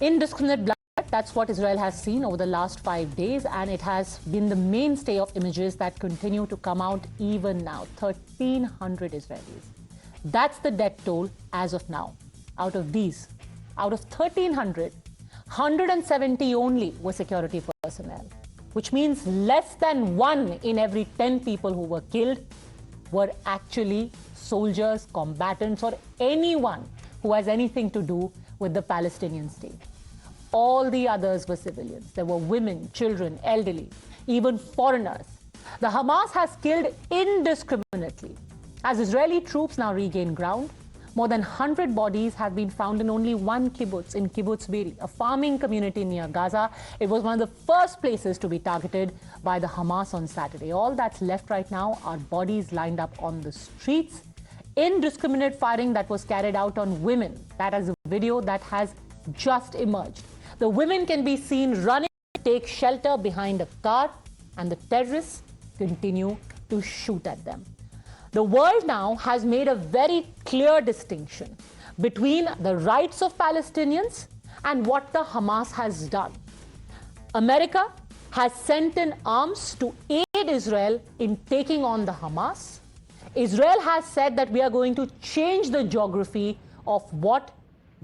Indiscriminate blood, that's what Israel has seen over the last 5 days, and it has been the mainstay of images that continue to come out even now. 1,300 Israelis. That's the death toll as of now. Out of 1,300, 170 only were security personnel, which means less than 1 in every 10 people who were killed were actually soldiers, combatants, or anyone who has anything to do with the Palestinian state. All the others were civilians. There were women, children, elderly, even foreigners. The Hamas has killed indiscriminately. As Israeli troops now regain ground, more than 100 bodies have been found in only one kibbutz, in Kibbutz Be'eri, a farming community near Gaza. It was one of the first places to be targeted by the Hamas on Saturday. All that's left right now are bodies lined up on the streets. Indiscriminate firing that was carried out on women. That is a video that has just emerged. The women can be seen running to take shelter behind a car, and the terrorists continue to shoot at them. The world now has made a very clear distinction between the rights of Palestinians and what the Hamas has done. America has sent in arms to aid Israel in taking on the Hamas. Israel has said that we are going to change the geography of what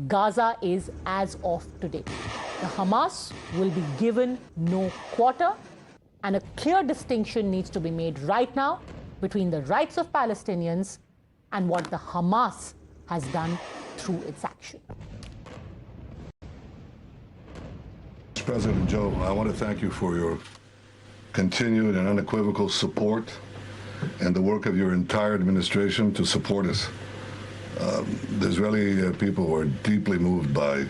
Gaza is as of today. The Hamas will be given no quarter, and a clear distinction needs to be made right now between the rights of Palestinians and what the Hamas has done through its action. President Joe, I want to thank you for your continued and unequivocal support and the work of your entire administration to support us. The Israeli people were deeply moved by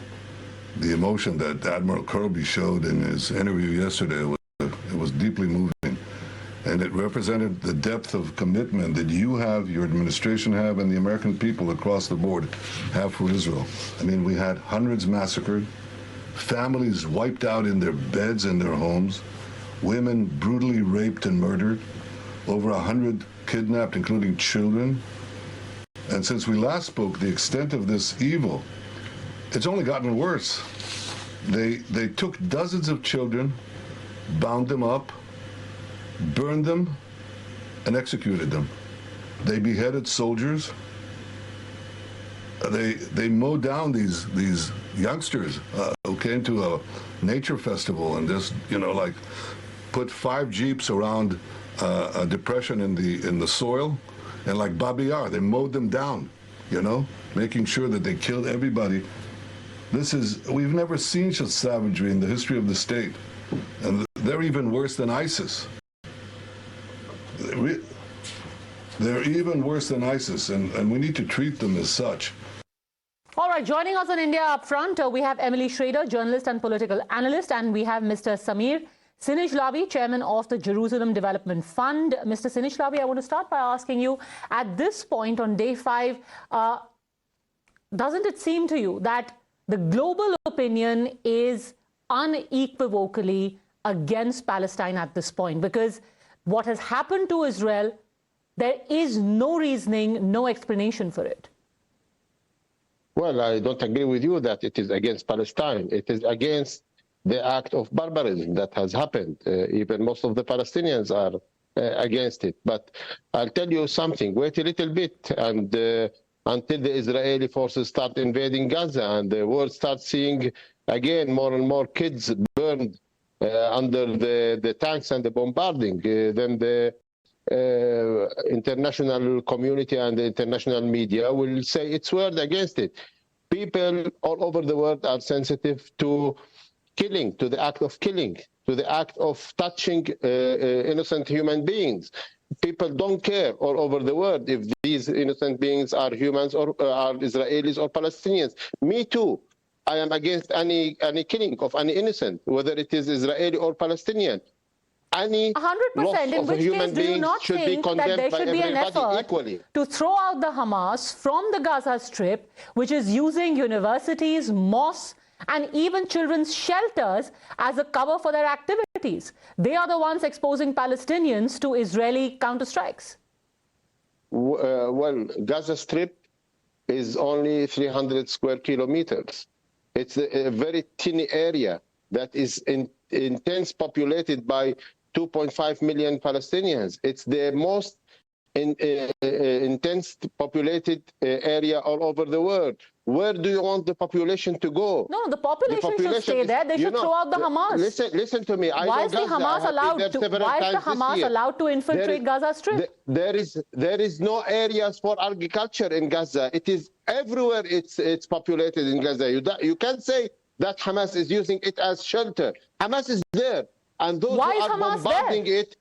the emotion that Admiral Kirby showed in his interview yesterday. It was deeply moving, and it represented the depth of commitment that you have, your administration have, and the American people across the board have for Israel. I mean, we had hundreds massacred, families wiped out in their beds and their homes, women brutally raped and murdered, over 100 kidnapped, including children. And since we last spoke, the extent of this evil, it's only gotten worse. They took dozens of children, bound them up, burned them, and executed them. They beheaded soldiers. They mowed down these youngsters who came to a nature festival and just, like put 5 jeeps around a depression in the soil, and like Babi Yar, they mowed them down, making sure that they killed everybody. We've never seen such savagery in the history of the state, and they're even worse than ISIS. They're even worse than ISIS, and we need to treat them as such. All right, joining us on India Upfront, we have Emily Schrader, journalist and political analyst, and we have Mr. Sinijlawi, chairman of the Jerusalem Development Fund. Mr. Sinijlawi, I want to start by asking you, at this point on day 5, doesn't it seem to you that the global opinion is unequivocally against Palestine at this point? Because what has happened to Israel, there is no reasoning, no explanation for it. Well, I don't agree with you that it is against Palestine. It is against the act of barbarism that has happened. Even most of the Palestinians are against it. But I'll tell you something, wait a little bit, and until the Israeli forces start invading Gaza and the world starts seeing again more and more kids burned under the tanks and the bombarding, then the international community and the international media will say its word against it. People all over the world are sensitive to killing, to the act of killing, to the act of touching innocent human beings. People don't care all over the world if these innocent beings are humans or are Israelis or Palestinians. Me too. I am against any killing of any innocent, whether it is Israeli or Palestinian. Any 100%. In which case, do you not think that there should be an effort equally to throw out the Hamas from the Gaza Strip, which is using universities, mosques, and even children's shelters as a cover for their activities? They are the ones exposing Palestinians to Israeli counterstrikes. Well, Gaza Strip is only 300 square kilometers. It's a very teeny area that is intense populated by 2.5 million Palestinians. It's the most intense populated area all over the world. Where do you want the population to go? No, the population should stay there. They should throw out the Hamas. Listen to me. Why is the Hamas allowed to infiltrate Gaza Strip? There is no areas for agriculture in Gaza. It is everywhere. It's populated in Gaza. You can't say that Hamas is using it as shelter. Hamas is there, and those who are bombarding it.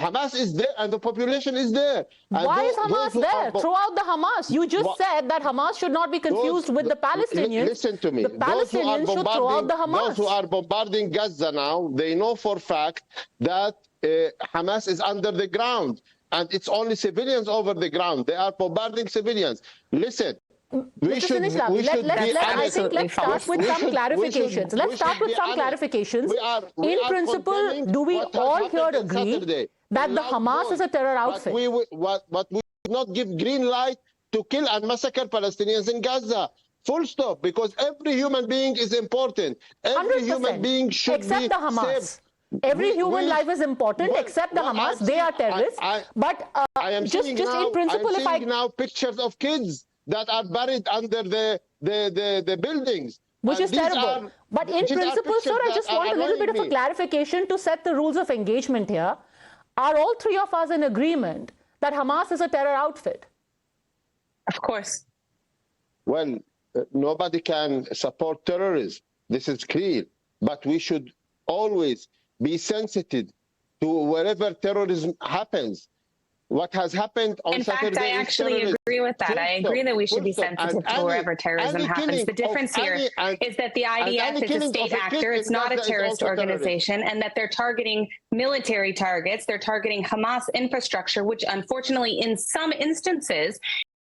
Hamas is there and the population is there. And why is Hamas there? Throw out the Hamas. You just said that Hamas should not be confused with the Palestinians. Listen to me. The Palestinians should throw out the Hamas. Those who are bombarding Gaza now, they know for a fact that Hamas is under the ground. And it's only civilians over the ground. They are bombarding civilians. Listen. Let's start with some clarifications. Let's start with some clarifications. In principle, do we all here agree that the Hamas is a terror outfit? But we would not give green light to kill and massacre Palestinians in Gaza. Full stop. Because every human being is important. Every 100%. Human being should except be the Hamas. saved. Every human life is important except the Hamas. They are terrorists. But just in principle, if I now pictures of kids that are buried under the buildings. Which is terrible. But in principle, sir, I just want a little bit of a clarification to set the rules of engagement here. Are all three of us in agreement that Hamas is a terror outfit? Of course. Well, nobody can support terrorism. This is clear. But we should always be sensitive to wherever terrorism happens. What has happened on Saturday? In fact, I actually agree with that. I agree that we should be sensitive to wherever terrorism happens. The difference here is that the IDF is a state actor. It's not a terrorist organization, and that they're targeting military targets. They're targeting Hamas infrastructure, which unfortunately in some instances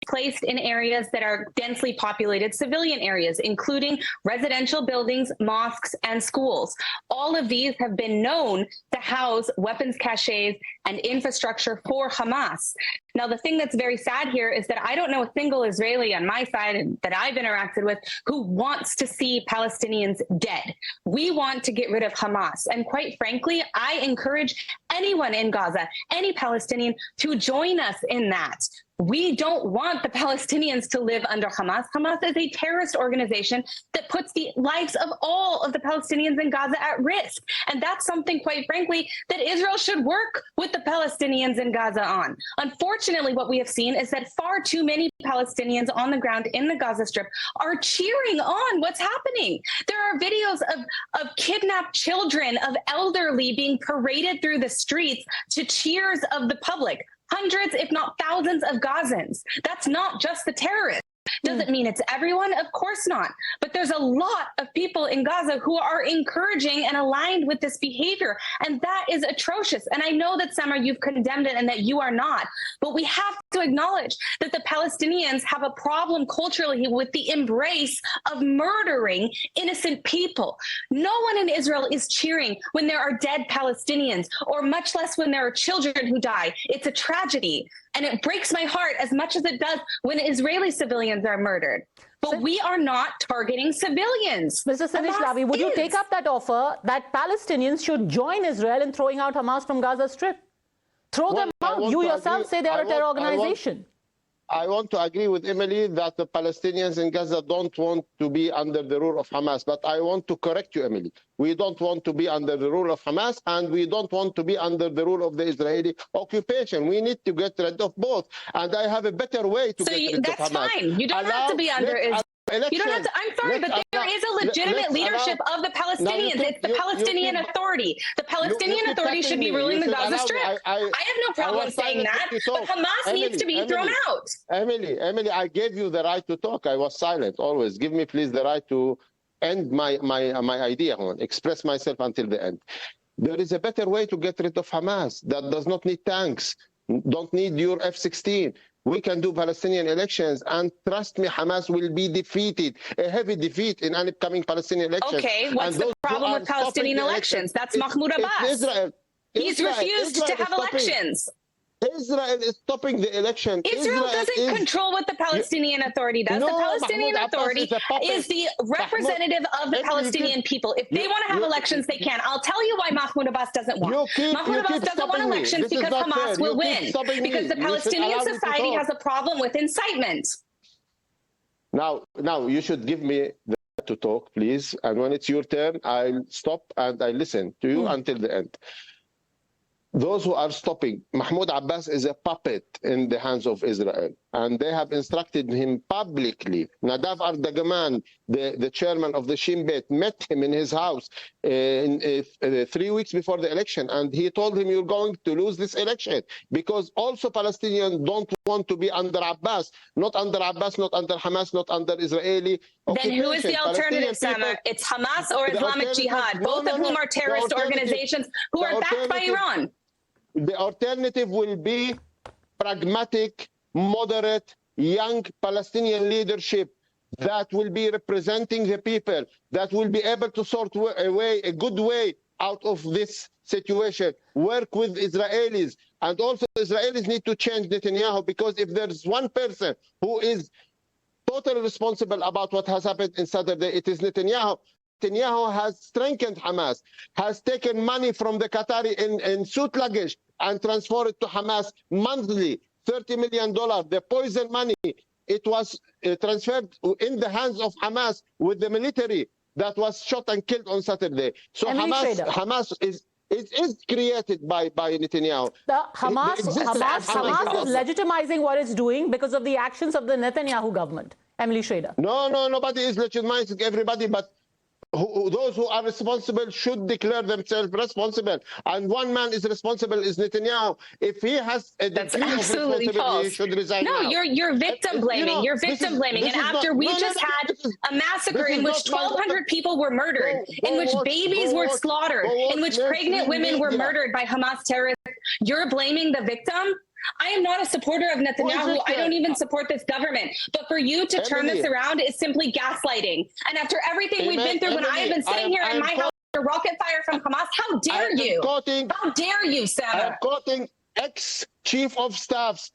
placed in areas that are densely populated civilian areas, including residential buildings, mosques, and schools. All of these have been known to house weapons caches and infrastructure for Hamas. Now, the thing that's very sad here is that I don't know a single Israeli on my side that I've interacted with who wants to see Palestinians dead. We want to get rid of Hamas. And quite frankly, I encourage anyone in Gaza, any Palestinian, to join us in that. We don't want the Palestinians to live under Hamas. Hamas is a terrorist organization that puts the lives of all of the Palestinians in Gaza at risk. And that's something, quite frankly, that Israel should work with the Palestinians in Gaza on. Unfortunately, what we have seen is that far too many Palestinians on the ground in the Gaza Strip are cheering on what's happening. There are videos of kidnapped children, of elderly being paraded through the streets to cheers of the public. Hundreds, if not thousands of Gazans. That's not just the terrorists. Does it mean it's everyone? Of course not. But there's a lot of people in Gaza who are encouraging and aligned with this behavior. And that is atrocious. And I know that, Samar, you've condemned it and that you are not. But we have to acknowledge that the Palestinians have a problem culturally with the embrace of murdering innocent people. No one in Israel is cheering when there are dead Palestinians, or much less when there are children who die. It's a tragedy. And it breaks my heart as much as it does when Israeli civilians are murdered. But we are not targeting civilians. Mr. Sinijlawi, would you take up that offer that Palestinians should join Israel in throwing out Hamas from Gaza Strip? Throw them out. You yourself say they are a terror organization. I want to agree with Emily that the Palestinians in Gaza don't want to be under the rule of Hamas. But I want to correct you, Emily. We don't want to be under the rule of Hamas, and we don't want to be under the rule of the Israeli occupation. We need to get rid of both. And I have a better way to get rid of Hamas. That's fine. You don't have to be under Israel. You don't have to. I'm sorry, but there is a legitimate leadership of the Palestinians. It's the Palestinian Authority. The Palestinian Authority should be ruling the Gaza Strip. I have no problem saying that, but Hamas needs to be thrown out. Emily, I gave you the right to talk. I was silent always. Give me, please, the right to end my idea, express myself until the end. There is a better way to get rid of Hamas that does not need tanks, don't need your F-16. We can do Palestinian elections, and trust me, Hamas will be defeated, a heavy defeat in upcoming Palestinian elections. Okay, what's the problem with Palestinian elections? That's Mahmoud Abbas. He's refused to have elections. Israel is stopping the election. Israel doesn't control what the Palestinian Authority does. The Palestinian Authority is the representative of the Palestinian people. If they want to have elections, they can. I'll tell you why Mahmoud Abbas doesn't want. Mahmoud Abbas doesn't want elections because Hamas will win. Because the Palestinian society has a problem with incitement. Now, you should give me the right to talk, please. And when it's your turn, I'll stop and I listen to you until the end. Those who are stopping, Mahmoud Abbas is a puppet in the hands of Israel, and they have instructed him publicly. Nadav Ardagaman, the chairman of the Shin Bet, met him in his house 3 weeks before the election, and he told him, you're going to lose this election, because also Palestinians don't want to be under Abbas, not under Hamas, not under Israeli occupation. Then who is the alternative, Sama? It's Hamas or Islamic Jihad, both of whom are terrorist organizations who are backed by Iran. The alternative will be pragmatic, moderate, young Palestinian leadership that will be representing the people, that will be able to sort a good way out of this situation, work with Israelis. And also Israelis need to change Netanyahu, because if there's one person who is totally responsible about what has happened in Saturday, it is Netanyahu. Netanyahu has strengthened Hamas, has taken money from the Qatari in suit luggage and transferred it to Hamas monthly, $30 million. The poison money, it was transferred in the hands of Hamas with the military that was shot and killed on Saturday. So Hamas is created by Netanyahu. Hamas is legitimizing what it's doing because of the actions of the Netanyahu government. Emily Schrader. No, nobody is legitimizing everybody, but those who are responsible should declare themselves responsible, and one man is responsible is Netanyahu. If he has a degree of responsibility, he should resign. No, now. you're victim blaming. You're victim blaming. And after we just had a massacre in which 1,200 people were murdered, in which babies were slaughtered, in which pregnant women were murdered by Hamas terrorists, you're blaming the victim? I am not a supporter of Netanyahu. I don't even support this government. But for you to turn this around is simply gaslighting. And after everything we've been through, when I have been sitting here in my house under rocket fire from Hamas, how dare you? How dare you, Sam? I'm quoting ex-chief of staffs,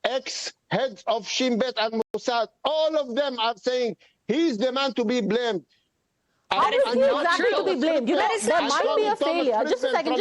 ex-heads of Shin Bet and Mossad. All of them are saying he's the man to be blamed. How is he exactly to be blamed? There might be a failure. Just a second.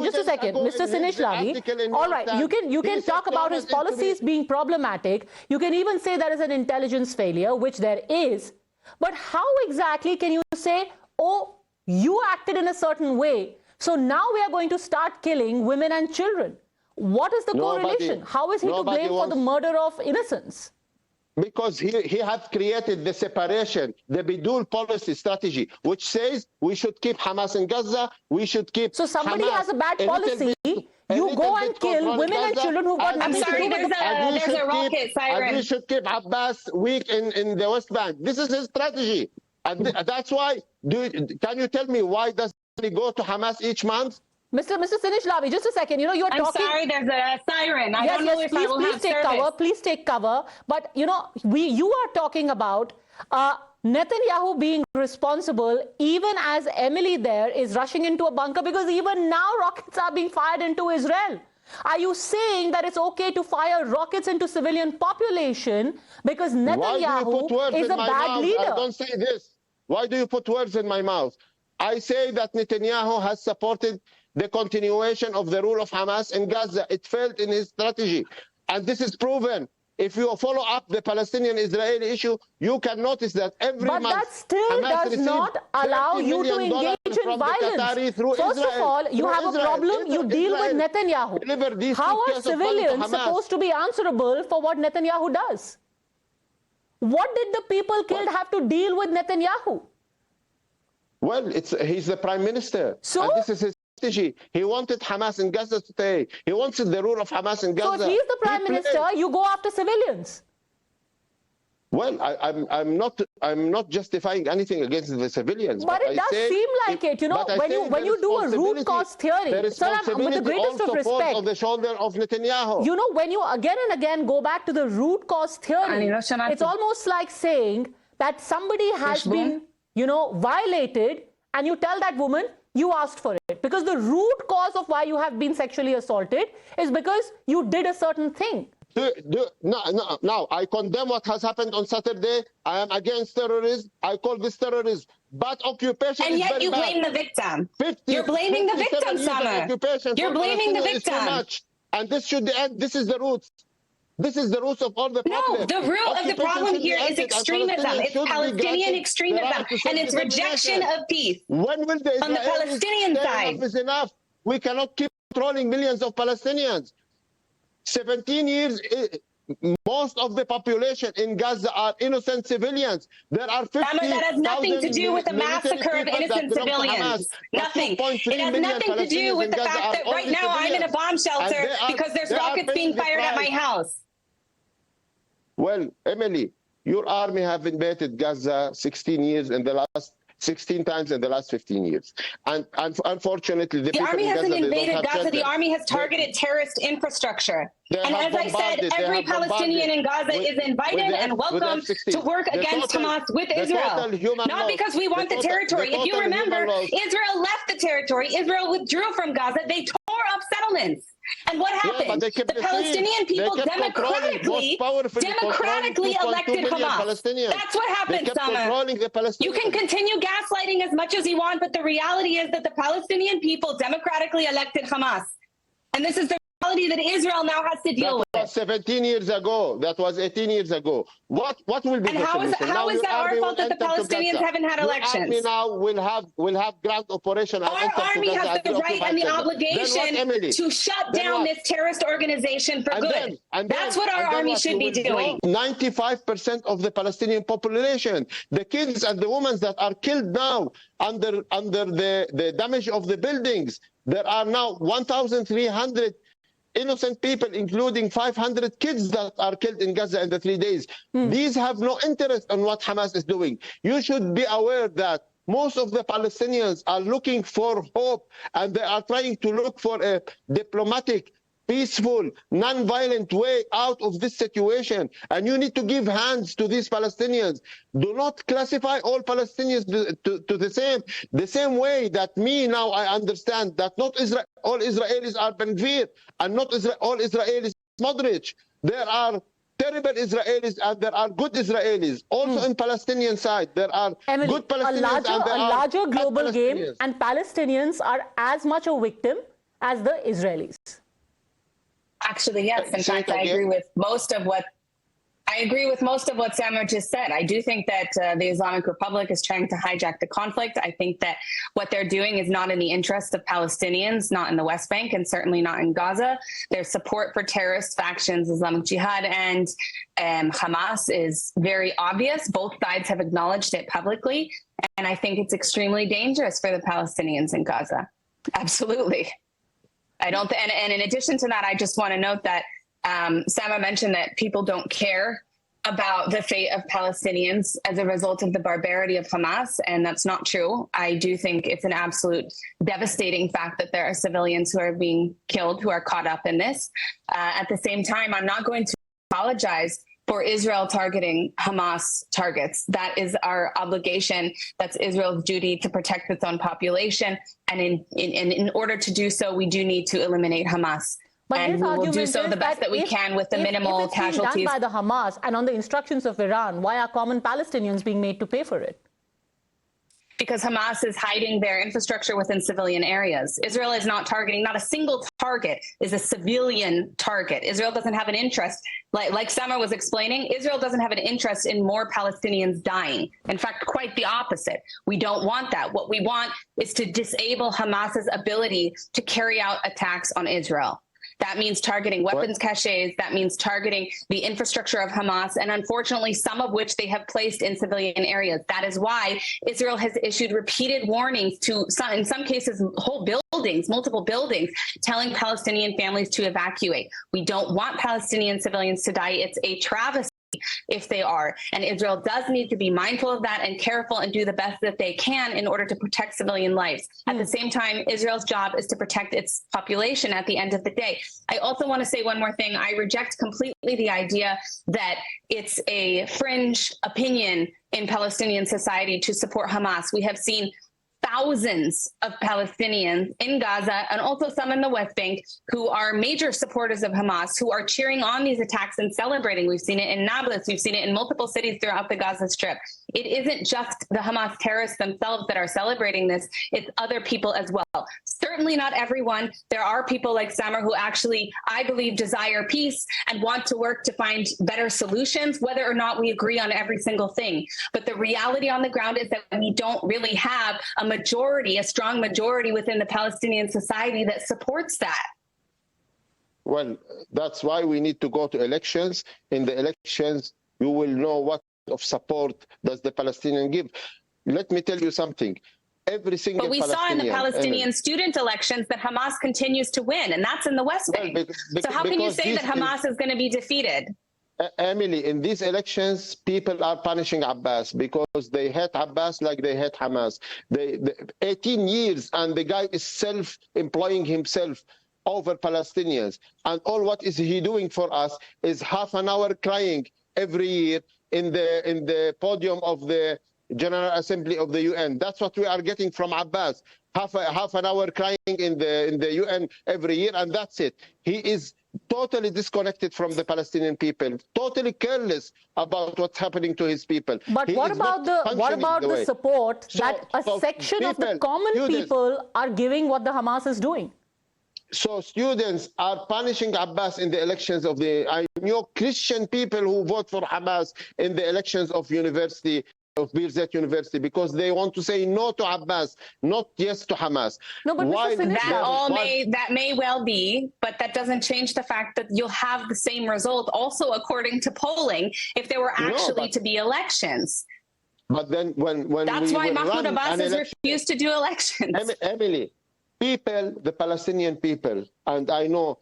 Mr. Sinijlawi. All right, you can talk about his policies being problematic. You can even say there is an intelligence failure, which there is. But how exactly can you say, oh, you acted in a certain way, so now we are going to start killing women and children? What is the correlation? How is he to blame for the murder of innocents? Because he has created the separation, the Bidul policy strategy, which says we should keep Hamas in Gaza, we should keep So somebody Hamas has a bad policy, you go and kill women and children who've got nothing to do with it. There's a rocket siren. And we should keep Abbas weak in the West Bank. This is his strategy. And that's why, can you tell me why does he go to Hamas each month? Mr. Sinijlawi, just a second. You're talking. I'm sorry, there's a siren. I don't know if I will have service. Please take cover. But you are talking about Netanyahu being responsible, even as Emily there is rushing into a bunker, because even now rockets are being fired into Israel. Are you saying that it's okay to fire rockets into civilian population because Netanyahu is a bad leader? I don't say this. Why do you put words in my mouth? I say that Netanyahu has supported the continuation of the rule of Hamas in Gaza. It failed in his strategy. And this is proven. If you follow up the Palestinian-Israeli issue, you can notice that every month... But that still does not allow you to engage in violence. First of all, you have a problem, you deal with Netanyahu. How are civilians supposed to be answerable for what Netanyahu does? What did the people killed have to deal with Netanyahu? Well, he's the prime minister. So? And this is his strategy. He wanted Hamas in Gaza to stay. He wanted the rule of Hamas in Gaza. So if he's the prime minister, you go after civilians. Well, I'm not justifying anything against the civilians. But it does seem like it. When you do a root cause theory, sir, with the greatest of respect, on the shoulder of Netanyahu. When you again and again go back to the root cause theory, it's almost like saying that somebody has been, violated, and you tell that woman, you asked for it. it. Because the root cause of why you have been sexually assaulted is because you did a certain thing. No, I condemn what has happened on Saturday. I am against terrorism. I call this terrorism. But occupation and is yet very you blame bad. the victim. You're blaming the victim, Sama. You're blaming the victim. Too much. And this should end. This is the roots. This is the roots of all the problems. No, the root of the problem here is extremism. It's Palestinian extremism and it's rejection of peace. When will the on the Palestinian side? Enough is enough. We cannot keep controlling millions of Palestinians. 17 years, most of the population in Gaza are innocent civilians. There are 50,000 that has nothing to do with the massacre of innocent civilians. Nothing. It has nothing to do with the fact that right now I'm in a bomb shelter because there's rockets being fired at my house. Well, Emily, your army have invaded Gaza 16 times in the last 15 years. And unfortunately, the army hasn't invaded Gaza. Shelter. The army has targeted terrorist infrastructure. And as I said, every Palestinian in Gaza is invited and welcome to work against Hamas with Israel. Not because we want the territory. If you remember, Israel left the territory. Israel withdrew from Gaza. They tore up settlements. And what happened? The Palestinian people democratically elected Hamas. That's what happened, Sama. You can continue gaslighting as much as you want, but the reality is that the Palestinian people democratically elected Hamas. And this is the reality that Israel now has to deal with. That was 17 years ago. That was 18 years ago. What will be and the how is that our fault that the Palestinians haven't had elections? Your army now will have ground operation. Our army has the right and the obligation to shut down this terrorist organization for good. That's what our army should be doing. 95% of the Palestinian population, the kids and the women that are killed now under the damage of the buildings, there are now 1,300 innocent people, including 500 kids that are killed in Gaza in the 3 days. These have no interest in what Hamas is doing. You should be aware that most of the Palestinians are looking for hope, and they are trying to look for a diplomatic, peaceful, non-violent way out of this situation. And you need to give hands to these Palestinians. Do not classify all Palestinians to the same way that me now I understand that not all Israelis are Ben Gvir and not all Israelis Modric. There are terrible Israelis and there are good Israelis. Also in Palestinian side, there are Emily, good Palestinians a larger global game, and Palestinians are as much a victim as the Israelis. Actually, yes. In fact, I agree with most of what Samar just said. I do think that the Islamic Republic is trying to hijack the conflict. I think that what they're doing is not in the interest of Palestinians, not in the West Bank, and certainly not in Gaza. Their support for terrorist factions, Islamic Jihad and Hamas, is very obvious. Both sides have acknowledged it publicly. And I think it's extremely dangerous for the Palestinians in Gaza. Absolutely. And in addition to that, I just want to note that Sama mentioned that people don't care about the fate of Palestinians as a result of the barbarity of Hamas, and that's not true. I do think it's an absolute devastating fact that there are civilians who are being killed, who are caught up in this. At the same time, I'm not going to apologize for Israel targeting Hamas targets. That is our obligation. That's Israel's duty to protect its own population. And in order to do so, we do need to eliminate Hamas. But and we will do so the best that we can with the minimal casualties. If it's done by the Hamas and on the instructions of Iran, why are common Palestinians being made to pay for it? Because Hamas is hiding their infrastructure within civilian areas. Israel is not targeting, not a single target is a civilian target. Israel doesn't have an interest, like Samar was explaining, Israel doesn't have an interest in more Palestinians dying. In fact, quite the opposite. We don't want that. What we want is to disable Hamas's ability to carry out attacks on Israel. That means targeting weapons caches. That means targeting the infrastructure of Hamas, and unfortunately, some of which they have placed in civilian areas. That is why Israel has issued repeated warnings to, in some cases, whole buildings, multiple buildings, telling Palestinian families to evacuate. We don't want Palestinian civilians to die. It's a travesty if they are. And Israel does need to be mindful of that and careful and do the best that they can in order to protect civilian lives. At the same time, Israel's job is to protect its population at the end of the day. I also want to say one more thing. I reject completely the idea that it's a fringe opinion in Palestinian society to support Hamas. We have seen thousands of Palestinians in Gaza and also some in the West Bank who are major supporters of Hamas, who are cheering on these attacks and celebrating. We've seen it in Nablus. We've seen it in multiple cities throughout the Gaza Strip. It isn't just the Hamas terrorists themselves that are celebrating this. It's other people as well. Certainly not everyone. There are people like Samer who actually, I believe, desire peace and want to work to find better solutions, whether or not we agree on every single thing. But the reality on the ground is that we don't really have a majority, a strong majority within the Palestinian society that supports that. Well, that's why we need to go to elections. In the elections, you will know what of support does the Palestinian give. Let me tell you something. Every single But we saw in the Palestinian student elections that Hamas continues to win, and that's in the West Bank. So how can you say that Hamas is going to be defeated? Emily, in these elections, people are punishing Abbas because they hate Abbas like they hate Hamas. 18 years, and the guy is self-employing himself over Palestinians. And all what is he doing for us is half an hour crying every year in the podium of the General Assembly of the UN. That's what we are getting from Abbas. Half an hour crying in the UN every year, and that's it. He is totally disconnected from the Palestinian people, totally careless about what's happening to his people. But what about the support that a section of the common people are giving what the Hamas is doing? So students are punishing Abbas in the elections of I know Christian people who vote for Hamas in the elections of University of Birzeit University because they want to say no to Abbas, not yes to Hamas. No, but that may well be, but that doesn't change the fact that you'll have the same result also according to polling if there were actually to be elections. But then when that's why Mahmoud Abbas has refused to do elections. Emily, people, the Palestinian people, and I know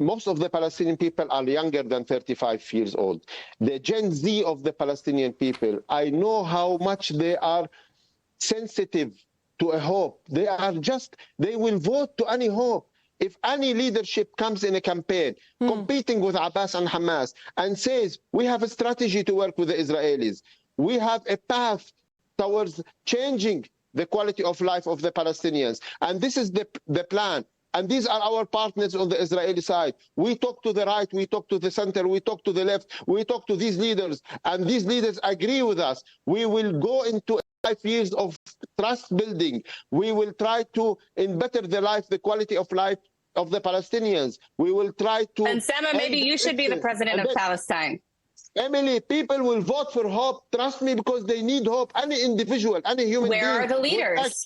most of the Palestinian people are younger than 35 years old. The Gen Z of the Palestinian people, I know how much they are sensitive to a hope. They will vote to any hope. If any leadership comes in a campaign competing with Abbas and Hamas and says, we have a strategy to work with the Israelis, we have a path towards changing the quality of life of the Palestinians, and this is the plan. And these are our partners on the Israeli side. We talk to the right, we talk to the center, we talk to the left, we talk to these leaders, and these leaders agree with us. We will go into 5 years of trust building. We will try to better the quality of life of the Palestinians. We will try to... And Sama, maybe you should be the president of Palestine. Emily, people will vote for hope. Trust me, because they need hope. Any individual, any human being. Where are the leaders?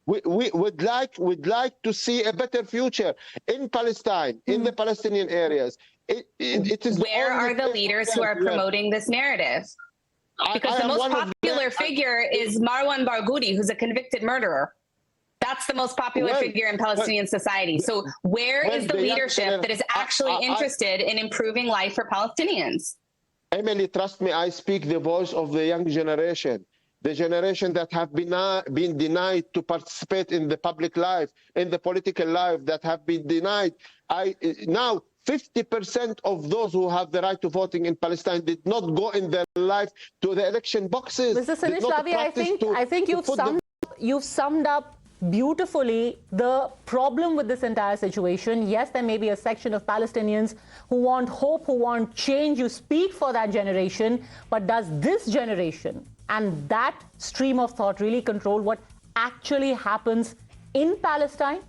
We would like to see a better future in Palestine, in the Palestinian areas. It is. Where are the leaders who are promoting this narrative? Because the most popular figure is Marwan Barghouti, who's a convicted murderer. That's the most popular figure in Palestinian society. So where is the leadership that is actually interested in improving life for Palestinians? Emily, trust me, I speak the voice of the young generation, the generation that have been denied to participate in the public life, in the political life, that have been denied. Now, 50% of those who have the right to voting in Palestine did not go in their life to the election boxes. Mr. Sinijlawi, I think you've summed up beautifully the problem with this entire situation. Yes, there may be a section of Palestinians who want hope, who want change. You speak for that generation, but does this generation and that stream of thought really control what actually happens in Palestine?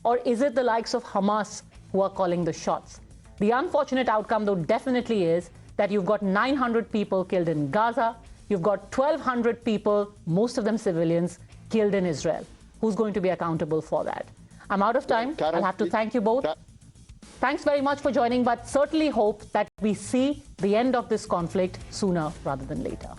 Or is it the likes of Hamas who are calling the shots? The unfortunate outcome, though, definitely is that you've got 900 people killed in Gaza. You've got 1,200 people, most of them civilians, killed in Israel. Who's going to be accountable for that? I'm out of time. I'll have to thank you both. Thanks very much for joining, but certainly hope that we see the end of this conflict sooner rather than later.